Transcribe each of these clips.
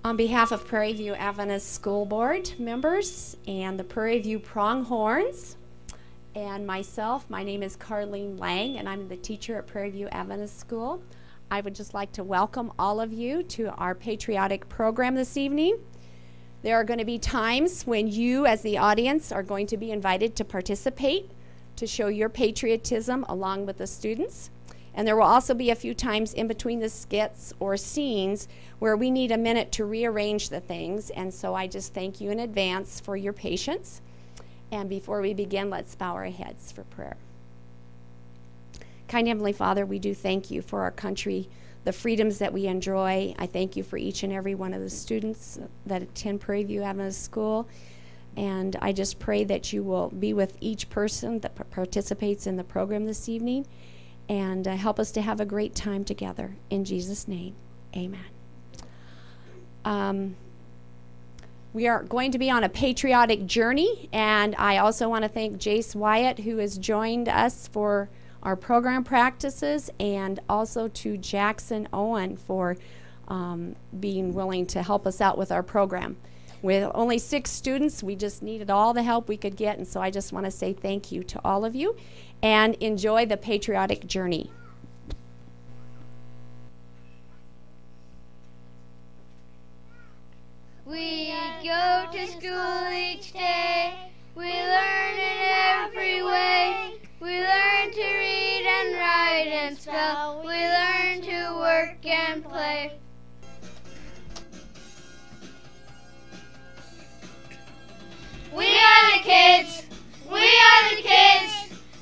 On behalf of Prairie View Adventist School Board members and the Prairie View Pronghorns and myself, my name is Carlene Lang and I'm the teacher at Prairie View Adventist School. I would just like to welcome all of you to our patriotic program this evening. There are going to be times when you as the audience are going to be invited to participate to show your patriotism along with the students. And there will also be a few times in between the skits or scenes where we need a minute to rearrange the things. And so I just thank you in advance for your patience. And before we begin, let's bow our heads for prayer. Kind Heavenly Father, we do thank you for our country, the freedoms that we enjoy. I thank you for each and every one of the students that attend Prairie View Adventist School. And I just pray that you will be with each person that participates in the program this evening. And help us to have a great time together. In Jesus' name, amen. We are going to be on a patriotic journey, and I also want to thank Jace Wyatt, who has joined us for our program practices, and also to Jackson Owen for being willing to help us out with our program. With only 6 students, we just needed all the help we could get, and so I just want to say thank you to all of you, and enjoy the patriotic journey. We go to school each day, we learn in every way. We learn to read and write and spell, we learn to work and play. We are the kids, we are the kids,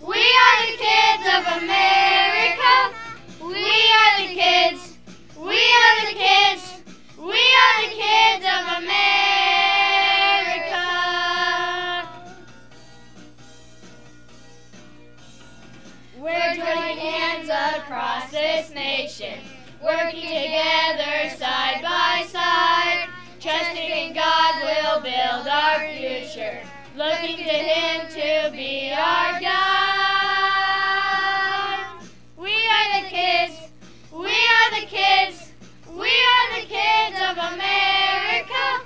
we are the kids of America. We are the kids, we are the kids, we are the kids of America. We're joining hands across this nation, working together side by side, trusting in God we'll build our future, looking to Him to be our guide. We are the kids, we are the kids, we are the kids of America.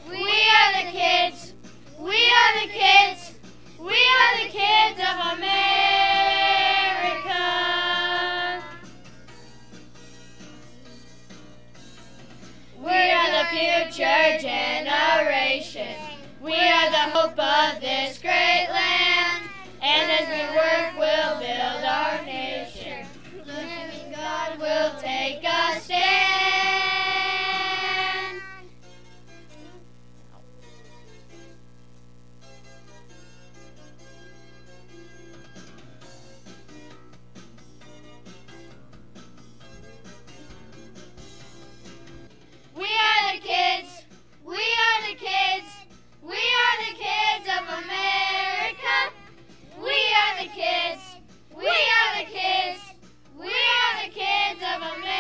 We are the kids, we are the kids, we are the kids of America. We are the future generation. We are the hope of this great land. And as we work, we'll build our nation. Believing God will take a stand. We are the kids, we are the kids, we are the kids of America. We are the kids, we are the kids, we are the kids of America.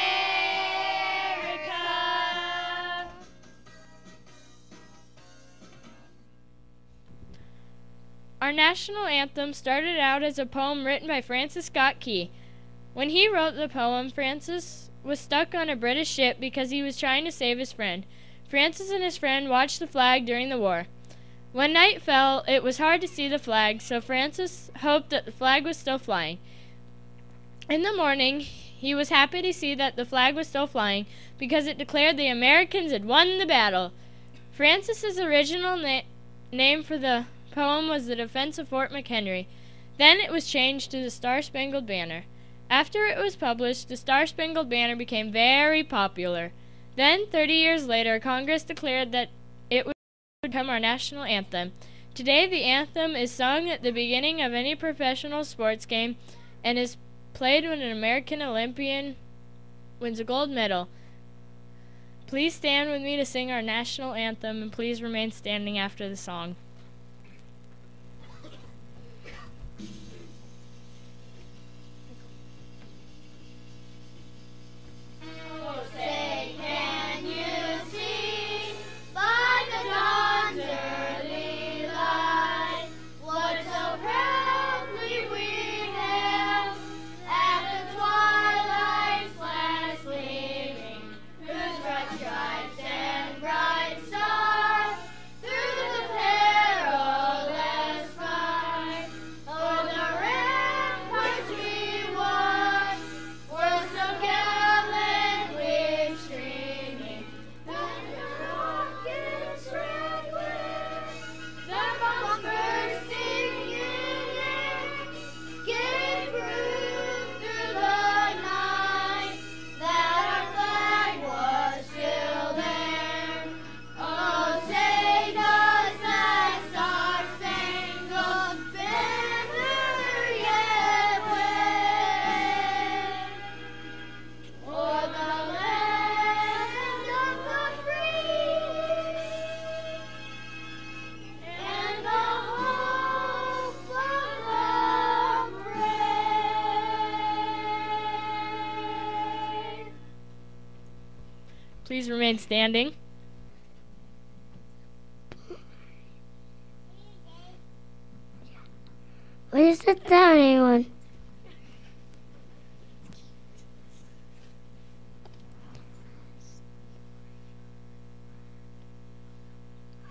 Our national anthem started out as a poem written by Francis Scott Key. When he wrote the poem, Francis was stuck on a British ship because he was trying to save his friend. Francis and his friend watched the flag during the war. When night fell, it was hard to see the flag, so Francis hoped that the flag was still flying. In the morning, he was happy to see that the flag was still flying because it declared the Americans had won the battle. Francis's original name for the poem was The Defense of Fort McHenry. Then it was changed to the Star-Spangled Banner. After it was published, the Star-Spangled Banner became very popular. Then, 30 years later, Congress declared that it would become our national anthem. Today, the anthem is sung at the beginning of any professional sports game and is played when an American Olympian wins a gold medal. Please stand with me to sing our national anthem, and please remain standing after the song. Say, can you see by the dawn's early light what so proudly we hailed at the twilight's last gleaming, whose bright stripes and Please remain standing. Please sit down, anyone.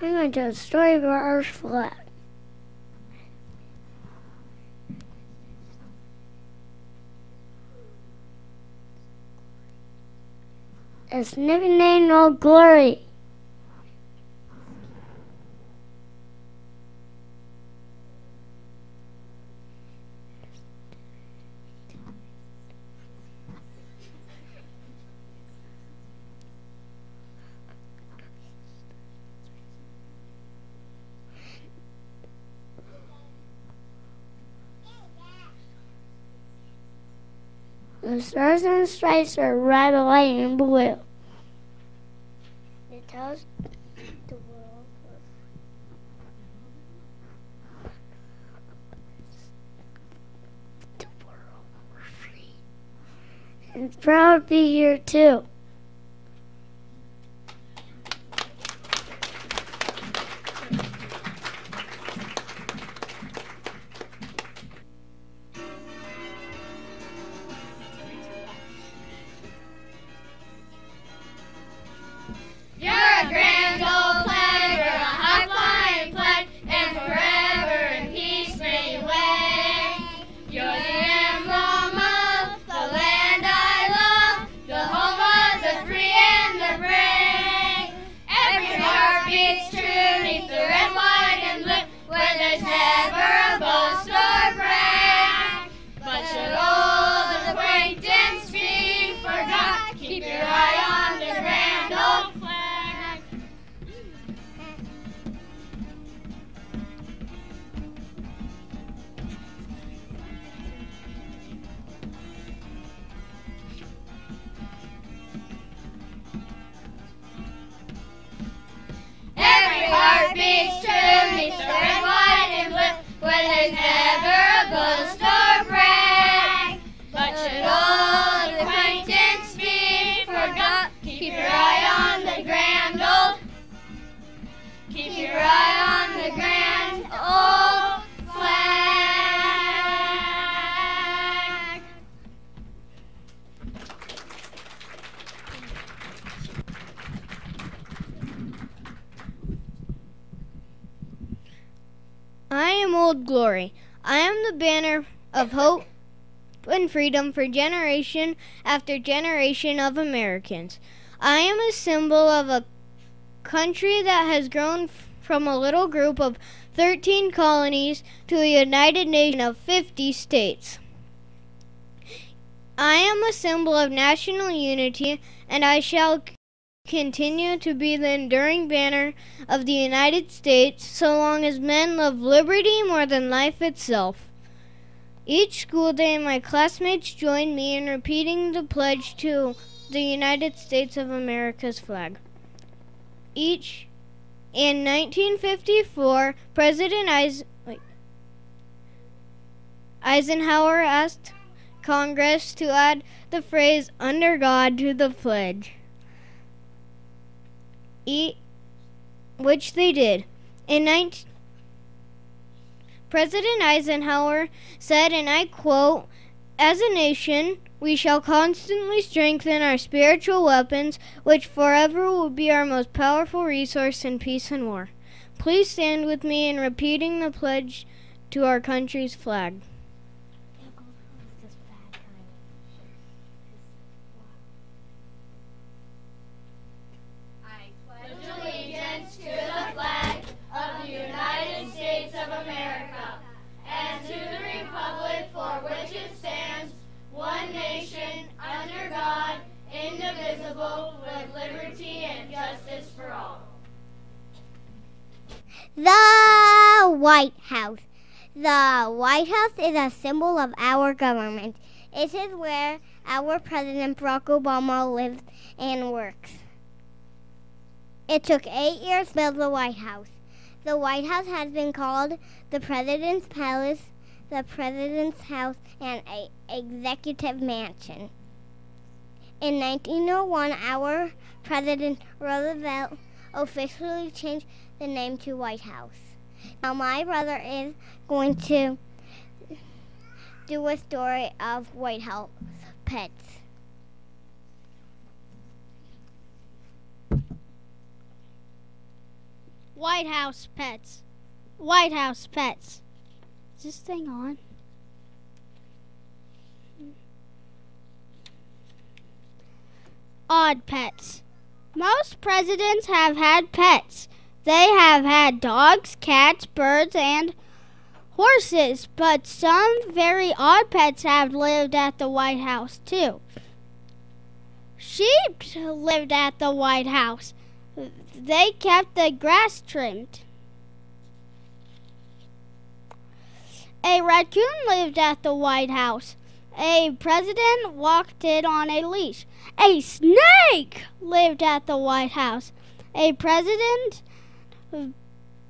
I'm going to tell a story about our flag. It's nicknamed Old Glory. The stars and stripes are red, white, and blue. It tells the world we're free. And it's proud to be here too. You're a grand old flag, you're a high-flying flag, and forever in peace may you wave. You're the emblem of the land I love, the home of the free and the brave. Every heart beats true 'neath the red, white, and blue, where there's never a boast or brag. But should old acquaintance be forgot, keep your eye on the grand old flag. Every heart beats true 'neath the red, white, and blue, where there's never a boast or brag. But should old acquaintance be forgot, keep your eye on the grand old. Keep your eye on the grand old flag. I am Old Glory. I am the banner of hope and freedom for generation after generation of Americans. I am a symbol of a country that has grown from a little group of 13 colonies to a united nation of 50 states. I am a symbol of national unity, and I shall continue to be the enduring banner of the United States so long as men love liberty more than life itself. Each school day, my classmates join me in repeating the pledge to the United States of America's flag. In 1954, President Eisenhower asked Congress to add the phrase "under God" to the pledge, which they did. President Eisenhower said, and I quote, "As a nation, we shall constantly strengthen our spiritual weapons, which forever will be our most powerful resource in peace and war." Please stand with me in repeating the pledge to our country's flag. I pledge allegiance to the flag of the United States of America and to the republic for which it stands, one nation, under God, indivisible, with liberty and justice for all. The White House. The White House is a symbol of our government. It is where our President Barack Obama lives and works. It took 8 years to build the White House. The White House has been called the President's Palace, the President's House, and an Executive Mansion. In 1901, our President Roosevelt officially changed the name to White House. Now my brother is going to do a story of White House pets. White House pets. White House pets. Is this thing on? Odd pets. Most presidents have had pets. They have had dogs, cats, birds, and horses, but some very odd pets have lived at the White House too. Sheep lived at the White House. They kept the grass trimmed. A raccoon lived at the White House. A president walked it on a leash. A snake lived at the White House. A president's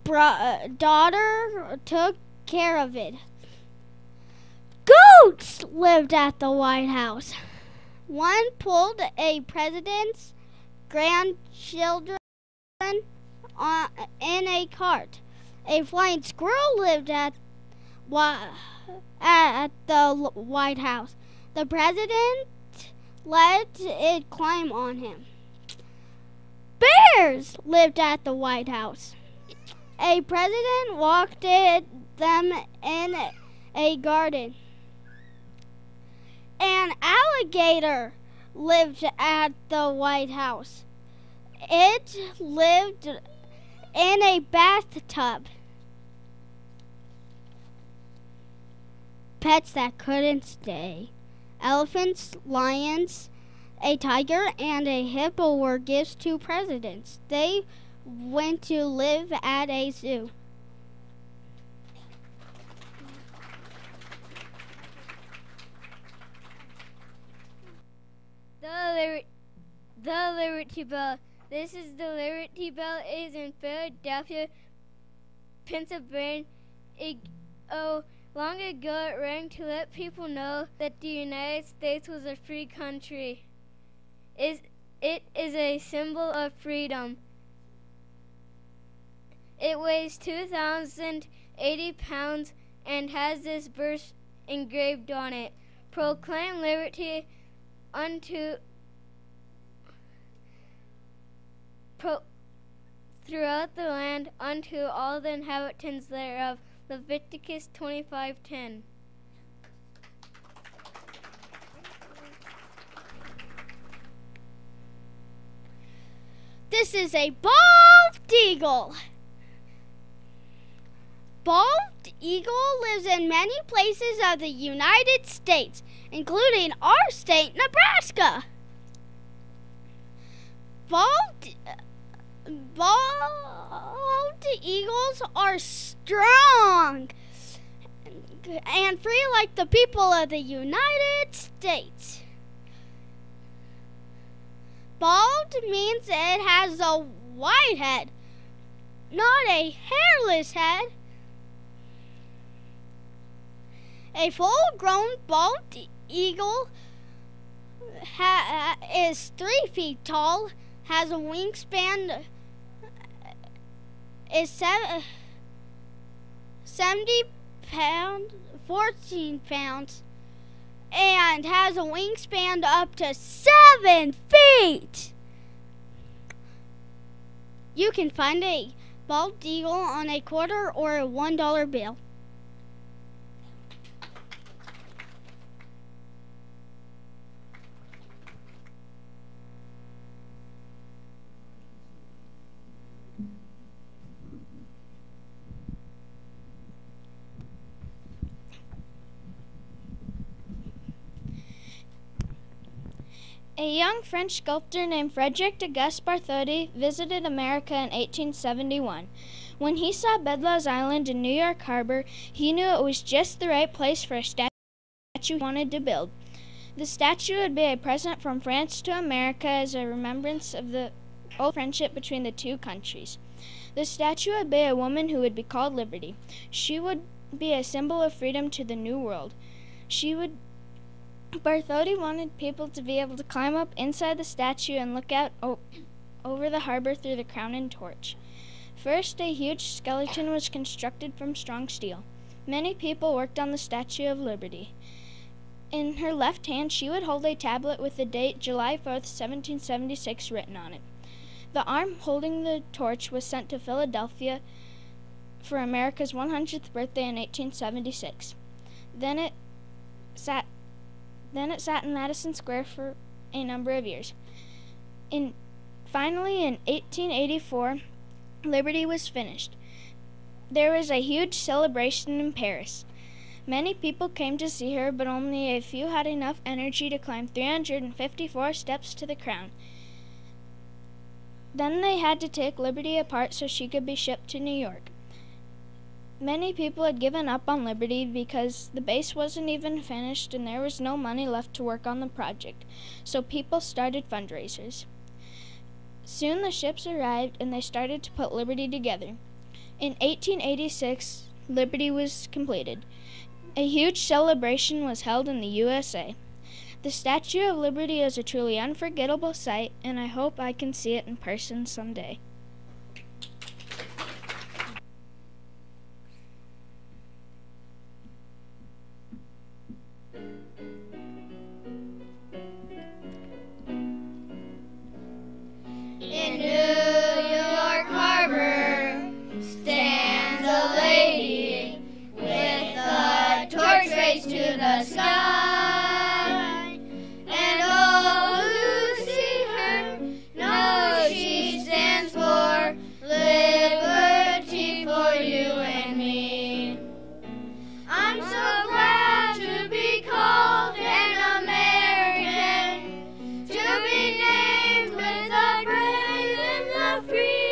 daughter took care of it. Goats lived at the White House. One pulled a president's grandchildren in a cart. A flying squirrel lived at the White House. The president let it climb on him. Bears lived at the White House. A president walked them in a garden. An alligator lived at the White House. It lived in a bathtub. Pets that couldn't stay. Elephants, lions, a tiger, and a hippo were gifts to presidents. They went to live at a zoo. The Liberty Bell. This is the Liberty Bell. It is in Philadelphia, Pennsylvania. Long ago, it rang to let people know that the United States was a free country. It is a symbol of freedom. It weighs 2,080 pounds and has this verse engraved on it. Proclaim liberty throughout the land unto all the inhabitants thereof. Leviticus 25:10. This is a bald eagle. Bald eagle lives in many places of the United States, including our state, Nebraska. Bald eagles are strong and free like the people of the United States. Bald means it has a white head, not a hairless head. A full-grown bald eagle is 3 feet tall, has a wingspan is 70 pounds, 14 pounds, and has a wingspan up to 7 feet. You can find a bald eagle on a quarter or a $1 bill. A young French sculptor named Frederic Auguste Bartholdi visited America in 1871. When he saw Bedloe's Island in New York Harbor, he knew it was just the right place for a statue he wanted to build. The statue would be a present from France to America as a remembrance of the old friendship between the two countries. The statue would be a woman who would be called Liberty. She would be a symbol of freedom to the New World. She would Barthotti wanted people to be able to climb up inside the statue and look out over the harbor through the crown and torch. First, a huge skeleton was constructed from strong steel. Many people worked on the Statue of Liberty. In her left hand, she would hold a tablet with the date July 4th, 1776 written on it. The arm holding the torch was sent to Philadelphia for America's 100th birthday in 1876. Then it sat in Madison Square for a number of years. Finally, in 1884, Liberty was finished. There was a huge celebration in Paris. Many people came to see her, but only a few had enough energy to climb 354 steps to the crown. Then they had to take Liberty apart so she could be shipped to New York. Many people had given up on Liberty because the base wasn't even finished and there was no money left to work on the project, so people started fundraisers. Soon the ships arrived and they started to put Liberty together. In 1886, Liberty was completed. A huge celebration was held in the USA. The Statue of Liberty is a truly unforgettable sight, and I hope I can see it in person someday. In New York Harbor stands a lady with a torch raised to the sky, and all who see her know she stands for liberty for you and me. I'm so glad to be called an American, to be named with the brave and the free.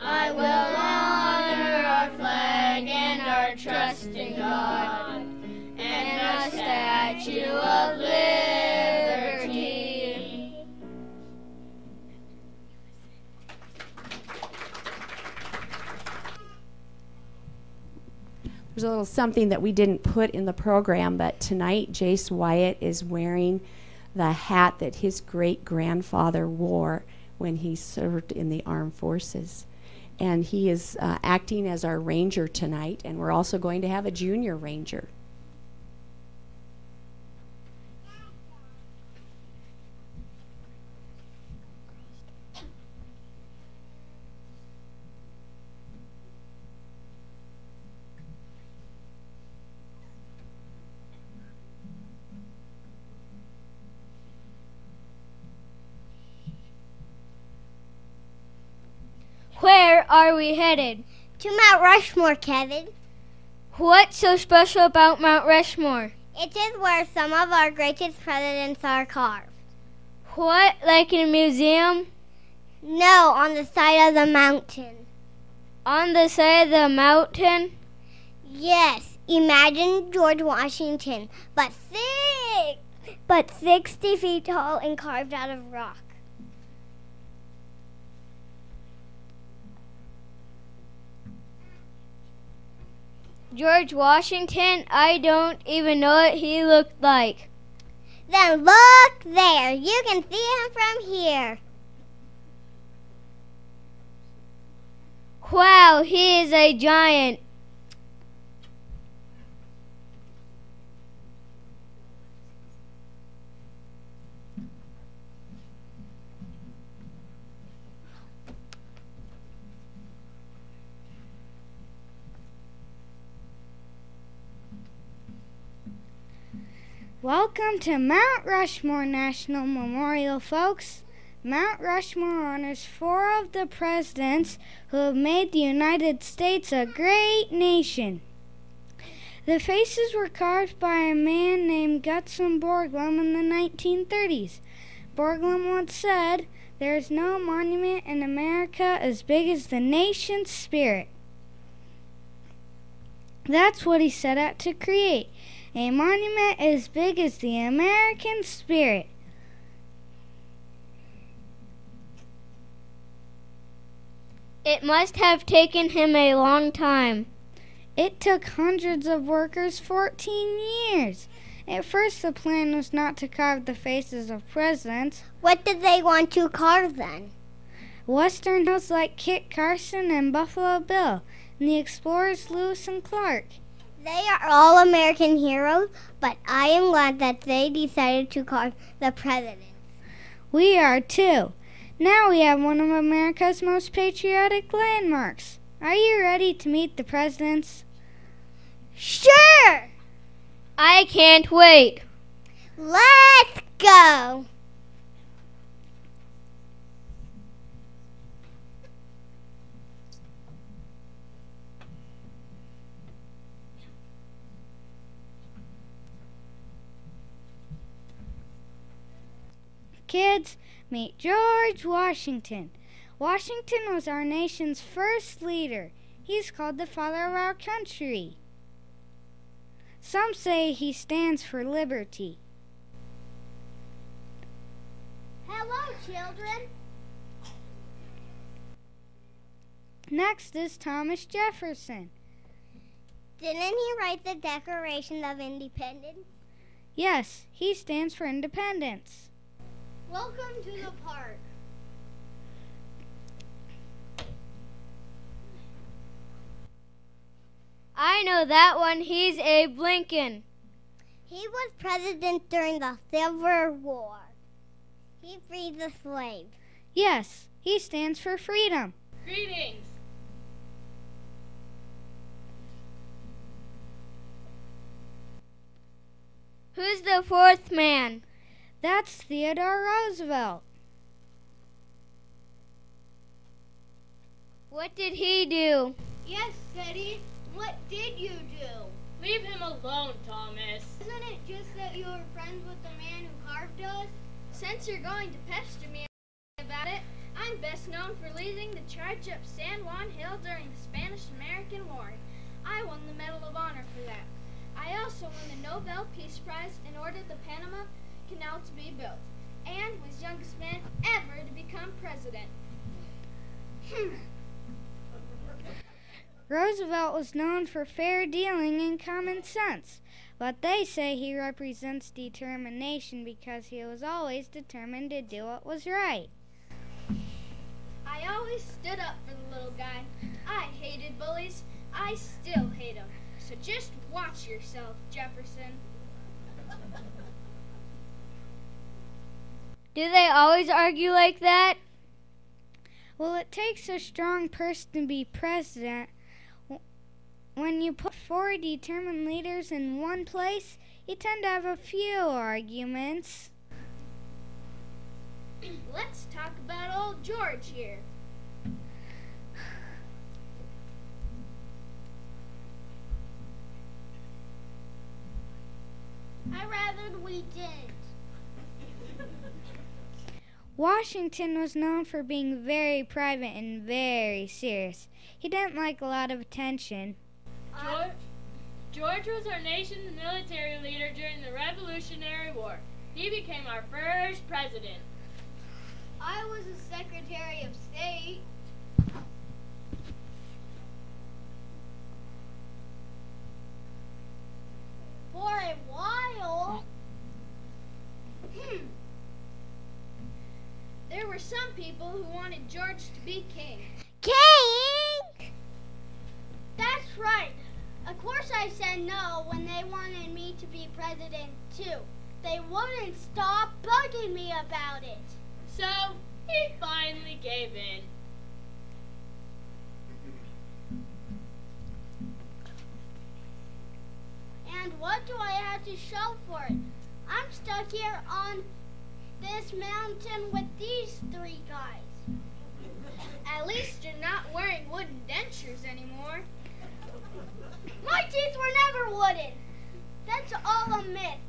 I will honor our flag and our trust in God and the Statue of Liberty. There's a little something that we didn't put in the program, but tonight Jace Wyatt is wearing the hat that his great-grandfather wore when he served in the armed forces. And he is acting as our ranger tonight, and we're also going to have a junior ranger. Where are we headed? To Mount Rushmore, Kevin. What's so special about Mount Rushmore? It is where some of our greatest presidents are carved. What, like in a museum? No, on the side of the mountain. On the side of the mountain? Yes, imagine George Washington, but 60 feet tall and carved out of rock. George Washington? I don't even know what he looked like. Then look there. You can see him from here. Wow, he is a giant. Welcome to Mount Rushmore National Memorial, folks. Mount Rushmore honors 4 of the presidents who have made the United States a great nation. The faces were carved by a man named Gutzon Borglum in the 1930s. Borglum once said, "There is no monument in America as big as the nation's spirit." That's what he set out to create. A monument as big as the American spirit. It must have taken him a long time. It took hundreds of workers 14 years. At first, the plan was not to carve the faces of presidents. What did they want to carve then? Western heroes like Kit Carson and Buffalo Bill, and the explorers Lewis and Clark. They are all American heroes, but I am glad that they decided to carve the president. We are too. Now we have one of America's most patriotic landmarks. Are you ready to meet the presidents? Sure! I can't wait. Let's go! Kids, meet George Washington. Washington was our nation's first leader. He's called the father of our country. Some say he stands for liberty. Hello, children. Next is Thomas Jefferson. Didn't he write the Declaration of Independence? Yes, he stands for independence. Welcome to the park. I know that one. He's Abe Lincoln. He was president during the Civil War. He freed the slaves. Yes, he stands for freedom. Greetings. Who's the fourth man? That's Theodore Roosevelt. What did he do? Yes, Teddy. What did you do? Leave him alone, Thomas. Isn't it just that you were friends with the man who carved us? Since you're going to pester me about it, I'm best known for leading the charge up San Juan Hill during the Spanish-American War. I won the Medal of Honor for that. I also won the Nobel Peace Prize and ordered the Panama Canal to be built, and was youngest man ever to become president. Roosevelt was known for fair dealing and common sense, but they say he represents determination because he was always determined to do what was right. I always stood up for the little guy. I hated bullies. I still hate them. So just watch yourself, Jefferson. Do they always argue like that? Well, it takes a strong person to be president. When you put 4 determined leaders in one place, you tend to have a few arguments. Let's talk about old George here. I'd rather we didn't. Washington was known for being very private and very serious. He didn't like a lot of attention. George was our nation's military leader during the Revolutionary War. He became our first president. I was a Secretary of State. For a while. There were some people who wanted George to be king. King? That's right. Of course I said no when they wanted me to be president too. They wouldn't stop bugging me about it. So he finally gave in. And what do I have to show for it? I'm stuck here on this mountain with these 3 guys. At least you're not wearing wooden dentures anymore. My teeth were never wooden. That's all a myth.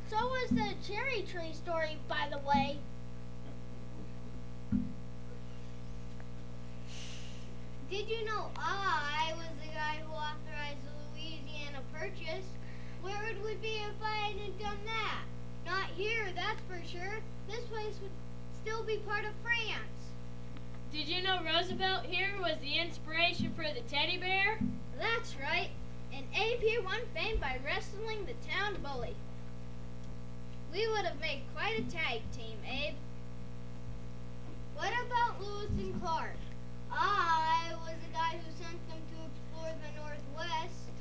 So was the cherry tree story, by the way. Did you know I was the guy who authorized the Louisiana Purchase? Where would we be if I hadn't done that? Not here, that's for sure. This place would still be part of France. Did you know Roosevelt here was the inspiration for the teddy bear? That's right. And Abe here won fame by wrestling the town bully. We would have made quite a tag team, Abe. What about Lewis and Clark? I was the guy who sent them to explore the Northwest.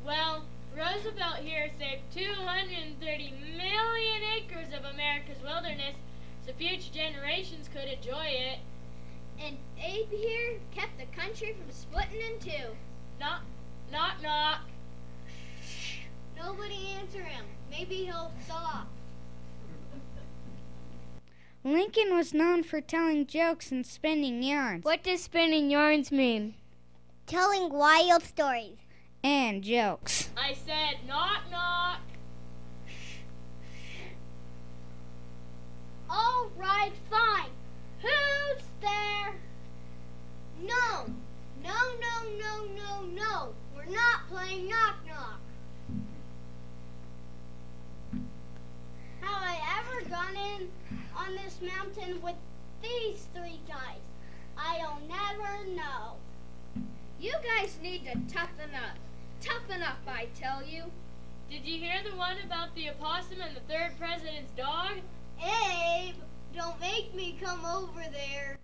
Well, Roosevelt here saved 230 million acres of America's wilderness so future generations could enjoy it. And Abe here kept the country from splitting in two. Knock. Nobody answer him. Maybe he'll stop. Lincoln was known for telling jokes and spinning yarns. What does spinning yarns mean? Telling wild stories. And jokes. I said knock. All right, fine. Who's there? No. We're not playing knock. Have I ever gone in on this mountain with these three guys? I'll never know. You guys need to toughen up. Toughen up, I tell you. Did you hear the one about the opossum and the third president's dog? Abe, don't make me come over there.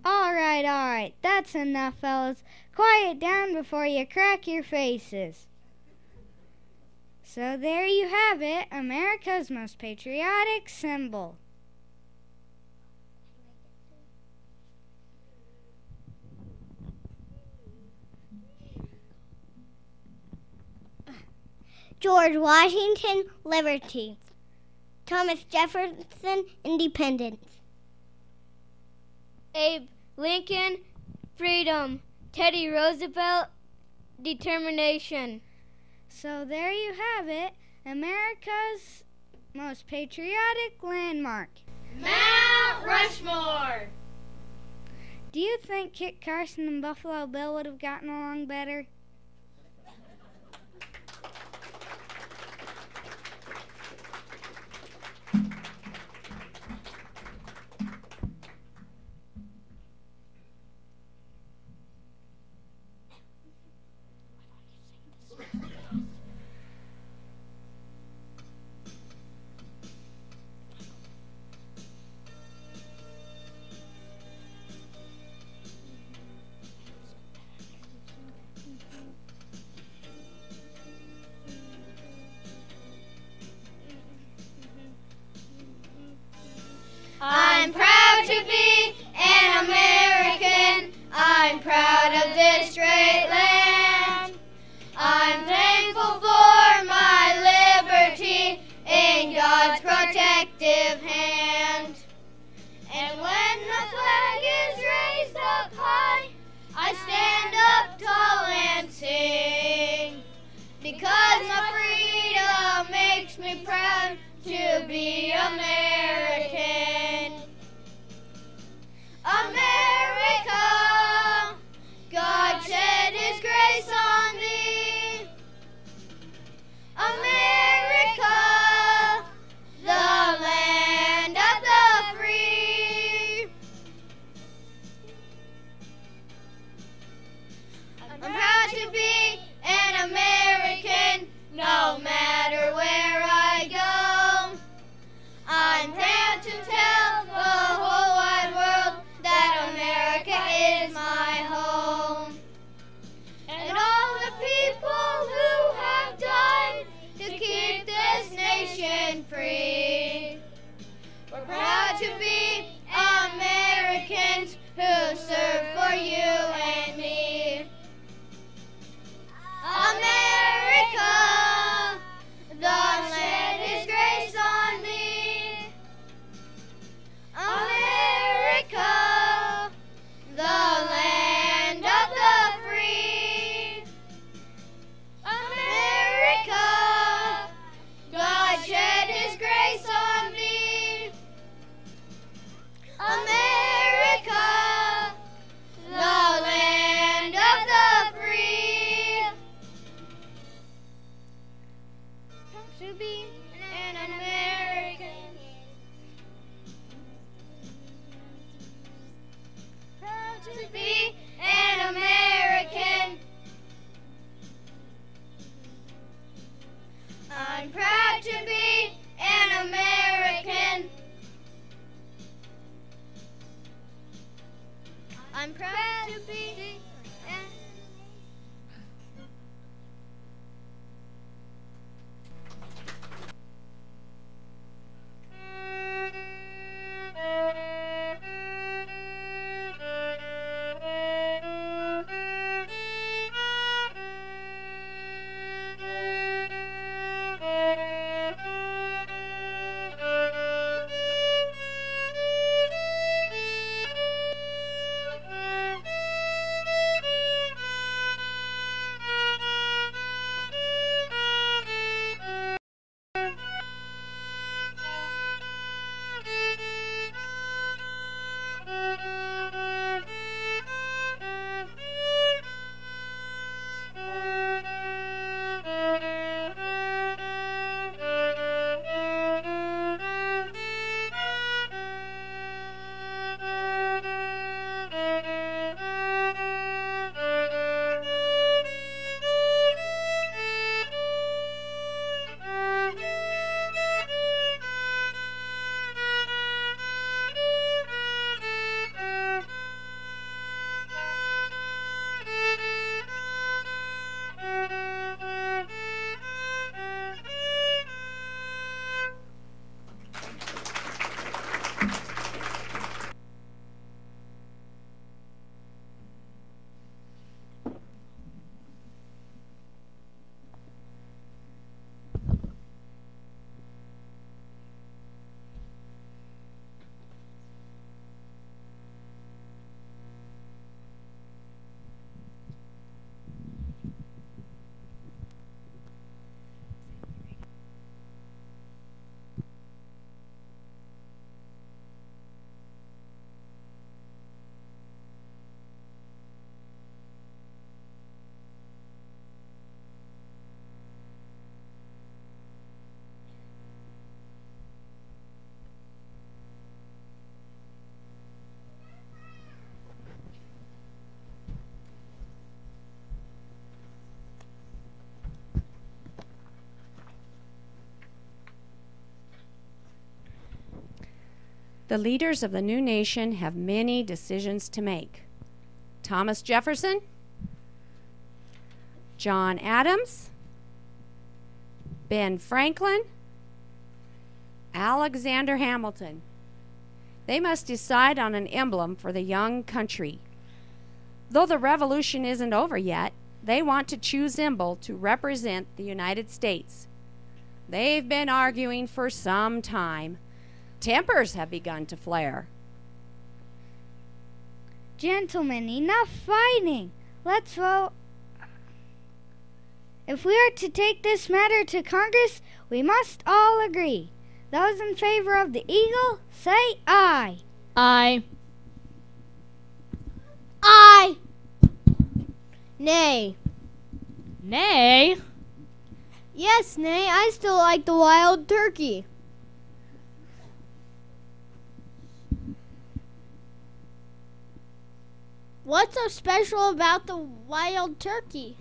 All right. That's enough, fellas. Quiet down before you crack your faces. So there you have it, America's most patriotic symbol. George Washington, liberty. Thomas Jefferson, independence. Abe Lincoln, freedom. Teddy Roosevelt, determination. So there you have it, America's most patriotic landmark. Mount Rushmore! Do you think Kit Carson and Buffalo Bill would have gotten along better? I'm proud to be an American. I'm proud of this great land. I'm thankful for my liberty in God's protective hand. And when the flag is raised up high, I stand up tall and sing. Because my freedom makes me proud to be American. America, God shed His grace on thee. America, the land of the free. I'm proud to be an American, no matter where I go. I'm proud to tell the whole wide world that America is my home. And all the people who have died to keep this nation free. We're proud to be Americans who serve for you and me. America, God shed His grace on me. America, the land of the free. America, God shed His grace on me. America, the land of the free. To be an American. Proud to be an American. I'm proud to be an I'm proud to be. The leaders of the new nation have many decisions to make. Thomas Jefferson, John Adams, Ben Franklin, Alexander Hamilton. They must decide on an emblem for the young country. Though the revolution isn't over yet, they want to choose symbol to represent the United States. They've been arguing for some time. Tempers have begun to flare. Gentlemen, enough fighting. Let's vote. If we are to take this matter to Congress, we must all agree. Those in favor of the eagle, say aye. Aye. Aye. Nay. Nay? Yes, nay. I still like the wild turkey. What's so special about the wild turkey?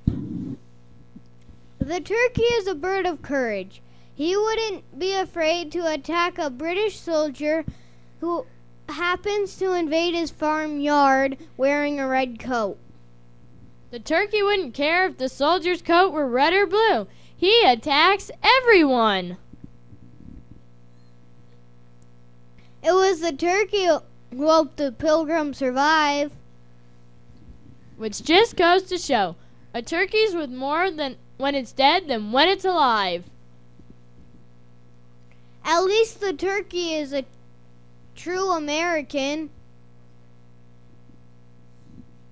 The turkey is a bird of courage. He wouldn't be afraid to attack a British soldier who happens to invade his farmyard wearing a red coat. The turkey wouldn't care if the soldier's coat were red or blue. He attacks everyone. It was the turkey who helped the pilgrims survive. Which just goes to show, a turkey's worth more than when it's dead than when it's alive. At least the turkey is a true American.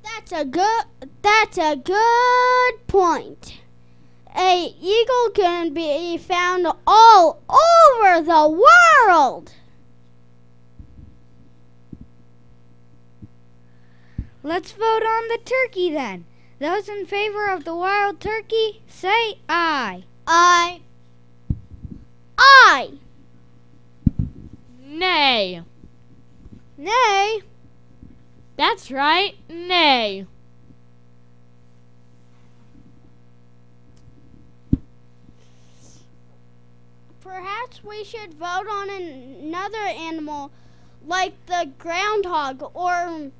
That's a good point. A eagle can be found all over the world. Let's vote on the turkey then. Those in favor of the wild turkey, say aye. Aye. Aye. Nay. Nay. That's right, nay. Perhaps we should vote on another animal like the groundhog or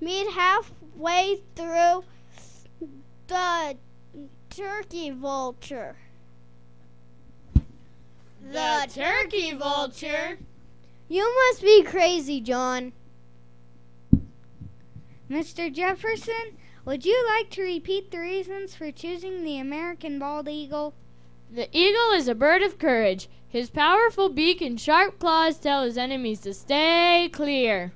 meet halfway through the turkey vulture. The turkey vulture? You must be crazy, John. Mr. Jefferson, would you like to repeat the reasons for choosing the American bald eagle? The eagle is a bird of courage. His powerful beak and sharp claws tell his enemies to stay clear.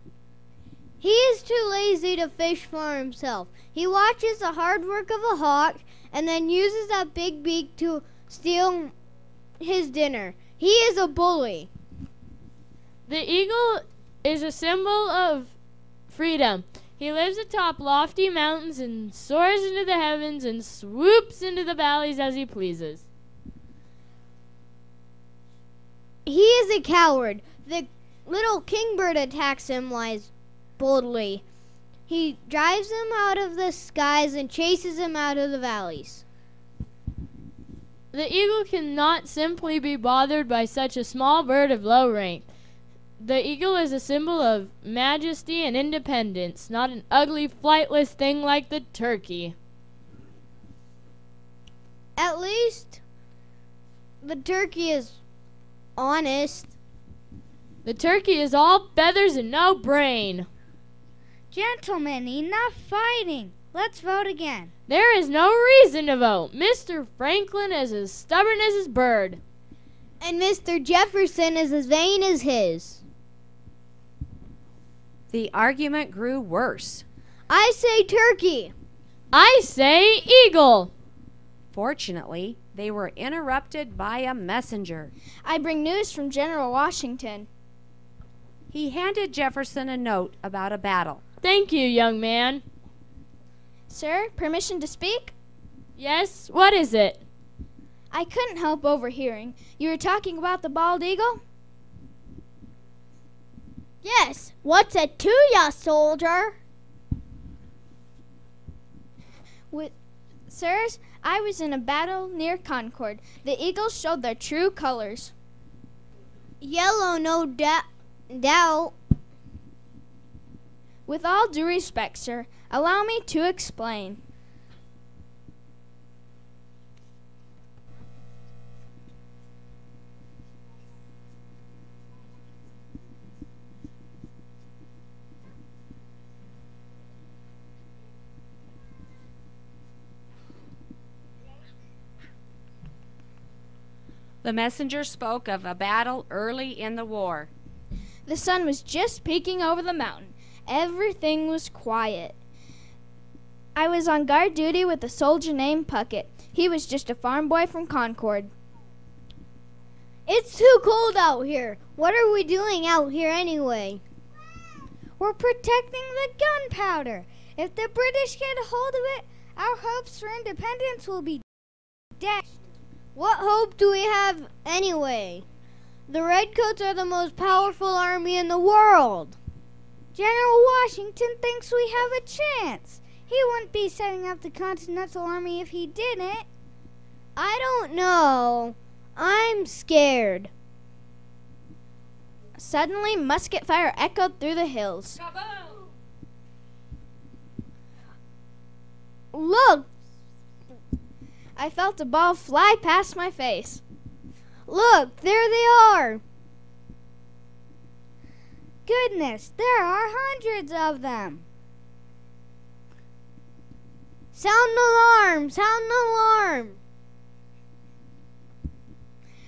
He is too lazy to fish for himself. He watches the hard work of a hawk and then uses that big beak to steal his dinner. He is a bully. The eagle is a symbol of freedom. He lives atop lofty mountains and soars into the heavens and swoops into the valleys as he pleases. He is a coward. The little kingbird attacks him boldly. He drives him out of the skies and chases him out of the valleys. The eagle cannot simply be bothered by such a small bird of low rank. The eagle is a symbol of majesty and independence, not an ugly, flightless thing like the turkey. At least the turkey is honest. The turkey is all feathers and no brain. Gentlemen, enough fighting. Let's vote again. There is no reason to vote. Mr. Franklin is as stubborn as his bird. And Mr. Jefferson is as vain as his. The argument grew worse. I say turkey. I say eagle. Fortunately, they were interrupted by a messenger. I bring news from General Washington. He handed Jefferson a note about a battle. Thank you, young man. Sir, permission to speak? Yes, what is it? I couldn't help overhearing. You were talking about the bald eagle? Yes, what's it to ya, soldier? Sirs, I was in a battle near Concord. The eagles showed their true colors. Yellow, no doubt. With all due respect, sir, allow me to explain. The messenger spoke of a battle early in the war. The sun was just peeking over the mountain. Everything was quiet. I was on guard duty with a soldier named Puckett. He was just a farm boy from Concord. It's too cold out here. What are we doing out here anyway? We're protecting the gunpowder. If the British get a hold of it, our hopes for independence will be dashed. What hope do we have anyway? The Redcoats are the most powerful army in the world. General Washington thinks we have a chance. He wouldn't be setting up the Continental Army if he didn't. I don't know. I'm scared. Suddenly, musket fire echoed through the hills. Kaboom! Look! I felt a ball fly past my face. Look, there they are. Goodness, there are hundreds of them. Sound alarm! Sound alarm!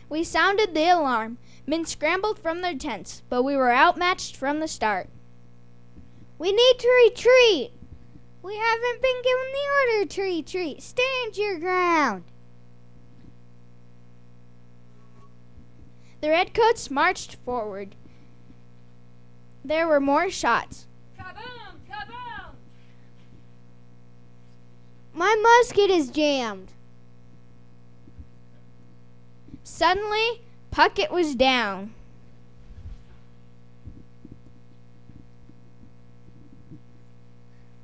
We sounded the alarm. Men scrambled from their tents, but we were outmatched from the start. We need to retreat. We haven't been given the order to retreat. Stand your ground. The Redcoats marched forward. There were more shots. Kaboom! Kaboom! My musket is jammed. Suddenly, Puckett was down.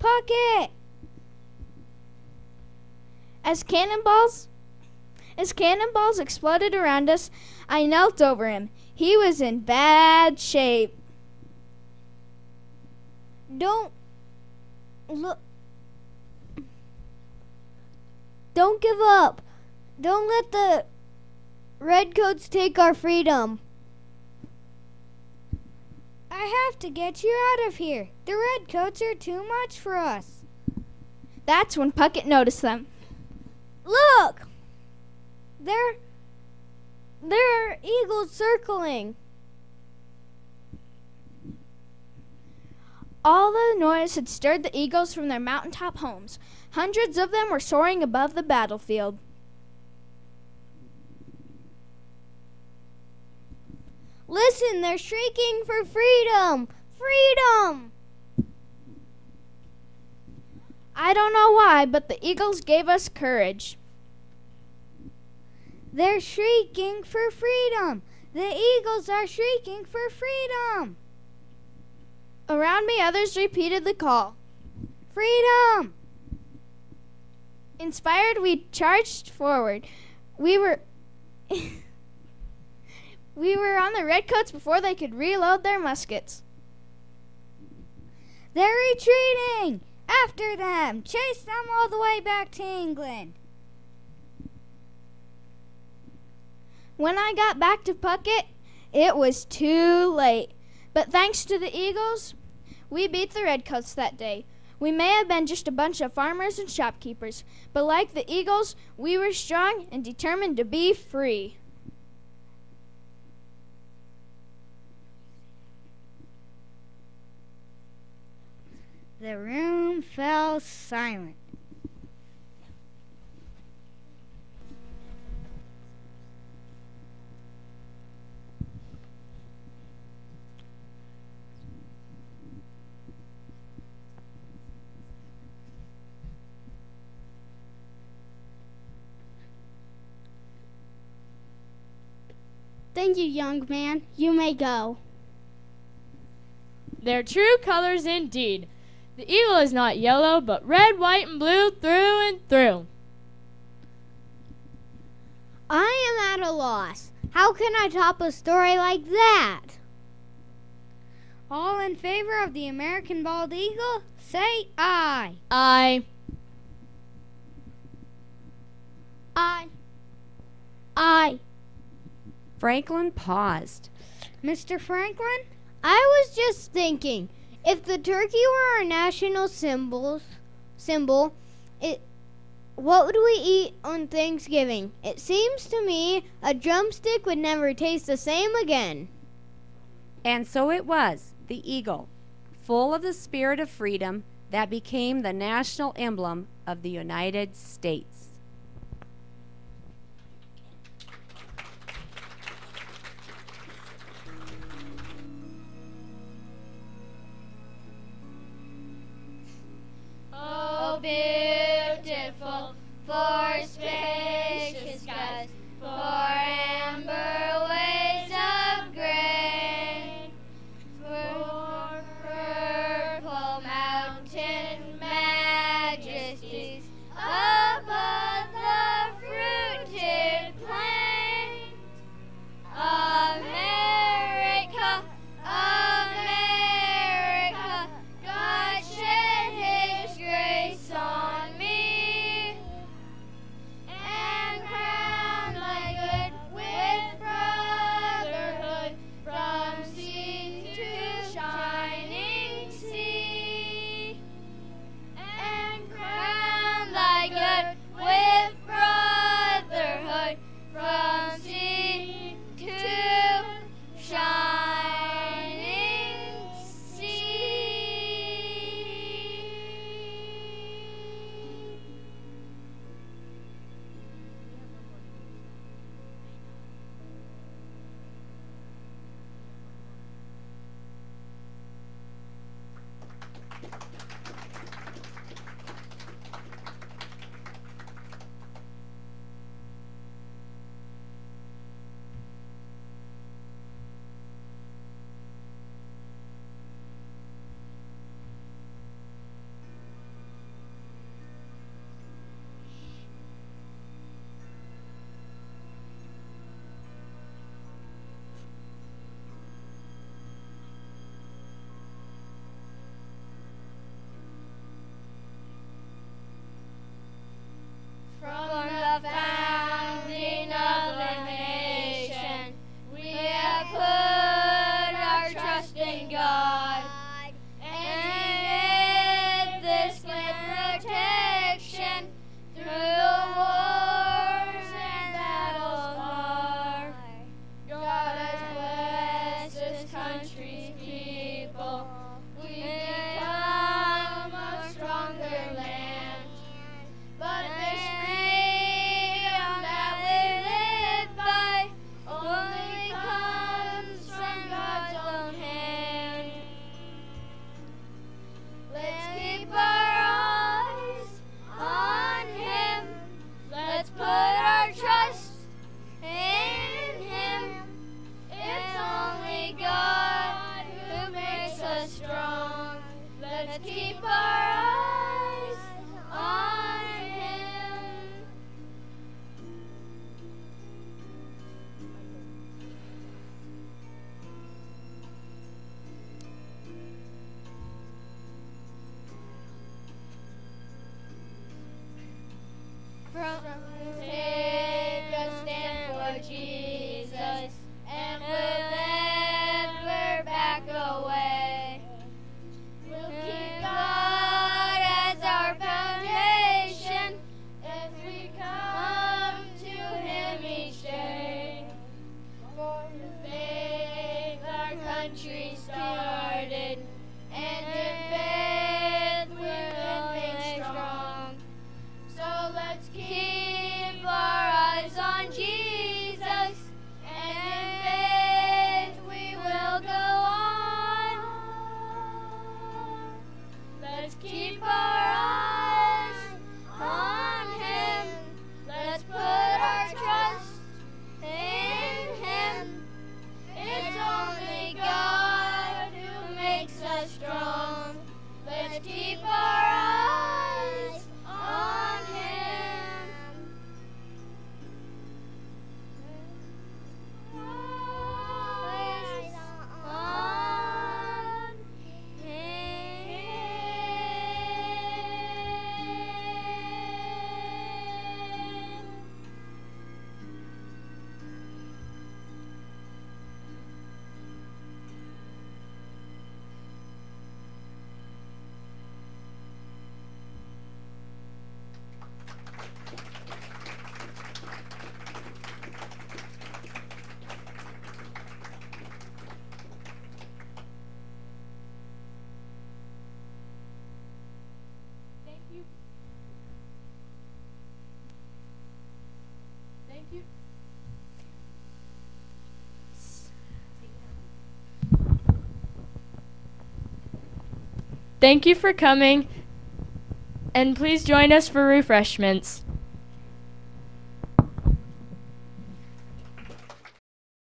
Puckett! As cannonballs exploded around us, I knelt over him. He was in bad shape. Don't Look. Don't give up. Don't let the redcoats take our freedom. I have to get you out of here. The redcoats are too much for us. That's when Puckett noticed them. Look! There are eagles circling. All the noise had stirred the eagles from their mountaintop homes. Hundreds of them were soaring above the battlefield. Listen, they're shrieking for freedom! Freedom! I don't know why, but the eagles gave us courage. They're shrieking for freedom. The eagles are shrieking for freedom. Around me, others repeated the call. Freedom! Inspired, we charged forward. We were on the redcoats before they could reload their muskets. They're retreating! After them! Chase them all the way back to England! When I got back to Puckett, it was too late. But thanks to the eagles, we beat the redcoats that day. We may have been just a bunch of farmers and shopkeepers, but like the eagles, we were strong and determined to be free. The room fell silent. Thank you, young man. You may go. Their true colors indeed. The eagle is not yellow, but red, white, and blue through and through. I am at a loss. How can I top a story like that? All in favor of the American bald eagle, say aye. I. Franklin paused. Mr. Franklin? I was just thinking, if the turkey were our national symbol, what would we eat on Thanksgiving? It seems to me a drumstick would never taste the same again. And so it was, the eagle, full of the spirit of freedom, that became the national emblem of the United States. Oh, beautiful, for spacious skies, for amber waves of grain, for purple mountain majesties above the fruited plain. America, America, God shed His grace on me, and Take a stand for Jesus, and we'll never back away. We'll keep God as our foundation as we come to Him each day. For in faith our country started, and in faith we're made strong. So let's keep our eyes on Jesus, and in faith we will go on. Let's keep our eyes on Him. Let's put our trust in Him. It's only God who makes us strong. Let's keep our eyes on Him. Eyes on Him. Thank you. Thank you. Thank you for coming, and please join us for refreshments.